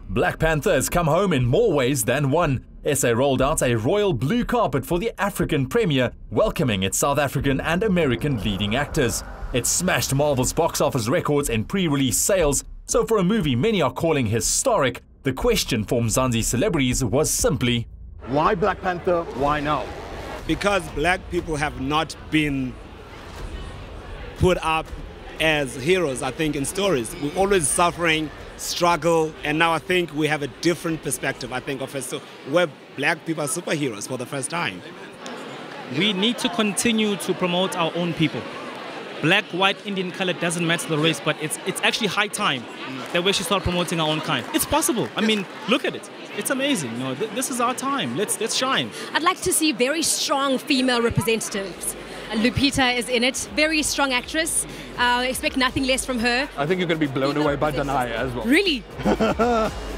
Black Panther has come home in more ways than one. SA rolled out a royal blue carpet for the African premiere, welcoming its South African and American leading actors. It smashed Marvel's box office records in pre-release sales, so for a movie many are calling historic, the question for Mzansi celebrities was simply, why Black Panther? Why now? Because black people have not been put up as heroes, I think, in stories. We're always suffering, struggle, and now I think we have a different perspective, I think, of it. So where black people are superheroes for the first time. We need to continue to promote our own people. Black, white, Indian, color doesn't matter the race, but it's actually high time that we should start promoting our own kind. It's possible. I mean, look at it. It's amazing. You know, this is our time. Let's shine. I'd like to see very strong female representatives. Lupita is in it, very strong actress. Expect nothing less from her. I think you're going to be blown away by Danai as well. Really?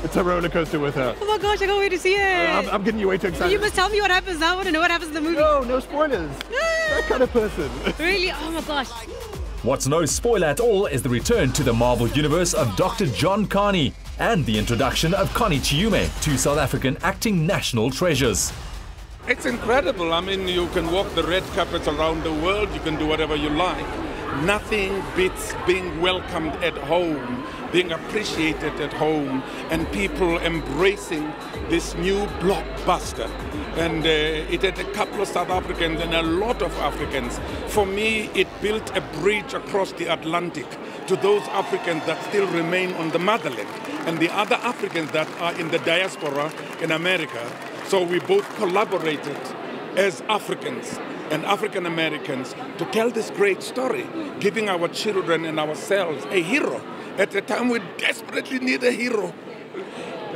It's a roller coaster with her. Oh my gosh, I can't wait to see it. I'm getting you way too excited. You must tell me what happens now. I want to know what happens in the movie. No spoilers. That kind of person. Really? Oh my gosh. what's no spoiler at all is the return to the Marvel universe of Dr. John Carney and the introduction of Connie Chiume, two South African acting national treasures. It's incredible. I mean, you can walk the red carpets around the world, you can do whatever you like. Nothing beats being welcomed at home, being appreciated at home, and people embracing this new blockbuster. And it had a couple of South Africans and a lot of Africans. For me, it built a bridge across the Atlantic to those Africans that still remain on the motherland and the other Africans that are in the diaspora in America. So we both collaborated as Africans and African Americans to tell this great story, giving our children and ourselves a hero at a time we desperately need a hero.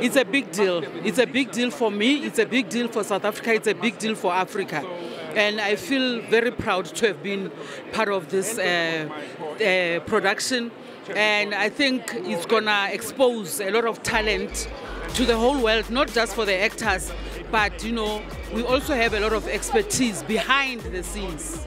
It's a big deal. It's a big deal for me. It's a big deal for South Africa. It's a big deal for Africa. And I feel very proud to have been part of this production. And I think it's going to expose a lot of talent to the whole world, not just for the actors, but, you know, we also have a lot of expertise behind the scenes.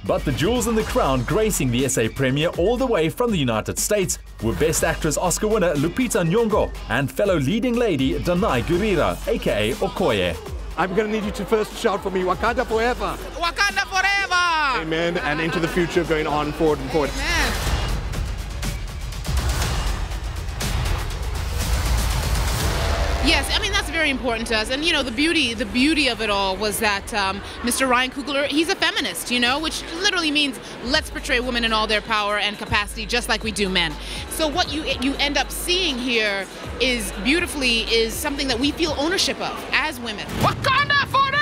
But the jewels in the crown gracing the SA premiere all the way from the United States were Best Actress Oscar winner Lupita Nyong'o and fellow leading lady Danai Gurira, aka Okoye. I'm going to need you to first shout for me, Wakanda forever! Wakanda forever! Amen, and into the future going on forward and forward. Amen. Yes, I mean, that's very important to us. And, you know, the beauty of it all was that Mr. Ryan Coogler, he's a feminist, you know, which literally means let's portray women in all their power and capacity just like we do men. So what you end up seeing here is beautifully is something that we feel ownership of as women. Wakanda forever!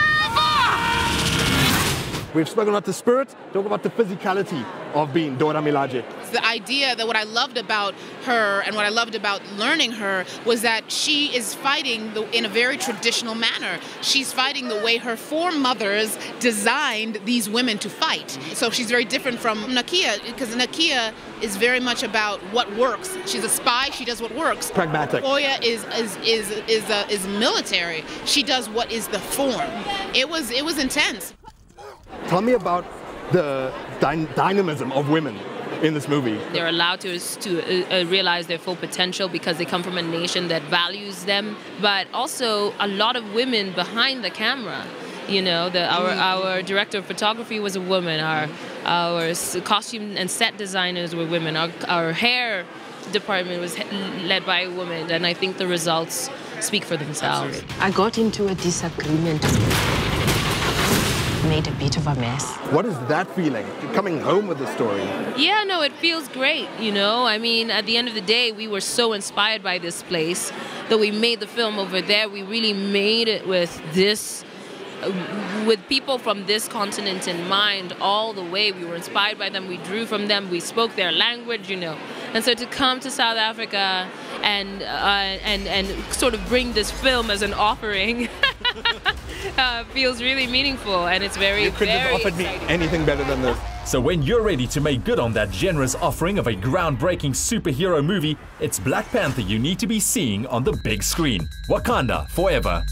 We've spoken about the spirit, talk about the physicality of being Dora Milaje. The idea that what I loved about her and what I loved about learning her was that she is fighting in a very traditional manner. She's fighting the way her foremothers designed these women to fight. So she's very different from Nakia, because Nakia is very much about what works. She's a spy, she does what works. Pragmatic. Oya is military. She does what is the form. It was intense. Tell me about the dynamism of women in this movie. They're allowed to realize their full potential because they come from a nation that values them, but also a lot of women behind the camera. You know, our director of photography was a woman, our costume and set designers were women, our hair department was led by a woman, and I think the results speak for themselves. I got into a disagreement. Made a bit of a mess. What is that feeling, coming home with the story? Yeah, no, it feels great, you know. I mean, at the end of the day, we were so inspired by this place that we made the film over there. We really made it with this, with people from this continent in mind all the way. We were inspired by them, we drew from them, we spoke their language, you know. And so to come to South Africa and sort of bring this film as an offering feels really meaningful, and it's very, you couldn't have offered me anything better than this. So when you're ready to make good on that generous offering of a groundbreaking superhero movie, it's Black Panther you need to be seeing on the big screen. Wakanda forever.